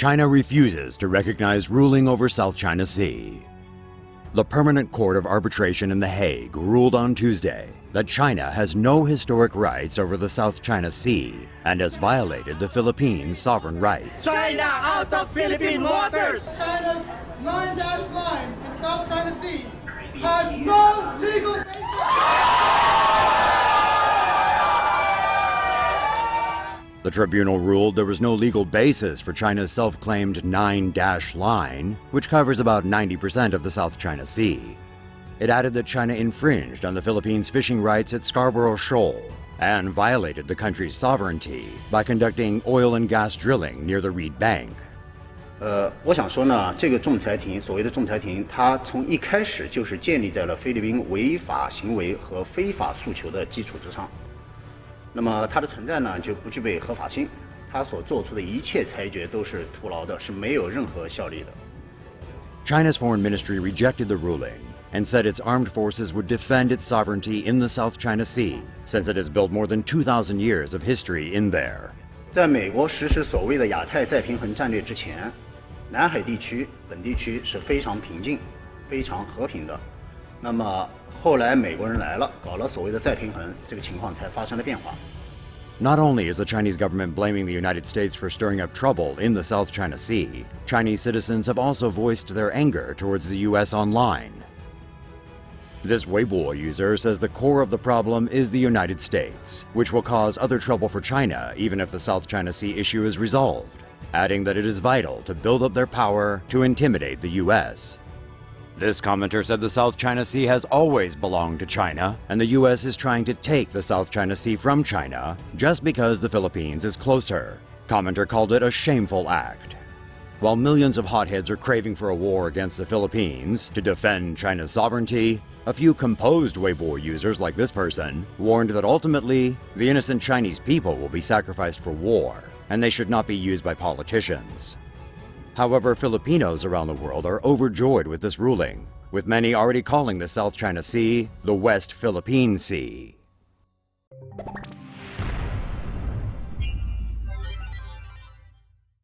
China refuses to recognize ruling over South China Sea. The Permanent Court of Arbitration in The Hague ruled on Tuesday that China has no historic rights over the South China Sea and has violated the Philippines' sovereign rights. China out of Philippine waters! China's 9-line in South China Sea has no legal basis. The tribunal ruled there was no legal basis for China's self-claimed 9-line, which covers about 90% of the South China Sea. It added that China infringed on the Philippines' fishing rights at Scarborough Shoal and violated the country's sovereignty by conducting oil and gas drilling near the Reed Bank. 我想说呢，这个仲裁庭，所谓的仲裁庭，它从一开始就是建立在了菲律宾违法行为和非法诉求的基础之上。那么它的存在呢，就不具备合法性，它所做出的一切裁决都是徒劳的，是没有任何效力的。China's foreign ministry rejected the ruling and said its armed forces would defend its sovereignty in the South China Sea, since it has built more than 2,000 years of history in there. 在美国实施所谓的亚太再平衡战略之前，南海地区本地区是非常平静、非常和平的。那么后来美国人来了，搞了所谓的再平衡，这个情况才发生了变化。Not only is the Chinese government blaming the United States for stirring up trouble in the South China Sea, Chinese citizens have also voiced their anger towards the U.S. online. This Weibo user says the core of the problem is the United States, which will cause other trouble for China even if the South China Sea issue is resolved, adding that it is vital to build up their power to intimidate the U.S. This commenter said the South China Sea has always belonged to China, and the U.S. is trying to take the South China Sea from China just because the Philippines is closer. Commenter called it a shameful act. While millions of hotheads are craving for a war against the Philippines to defend China's sovereignty, a few composed Weibo users like this person warned that ultimately, the innocent Chinese people will be sacrificed for war, and they should not be used by politicians. However, Filipinos around the world are overjoyed with this ruling, with many already calling the South China Sea the West Philippine Sea.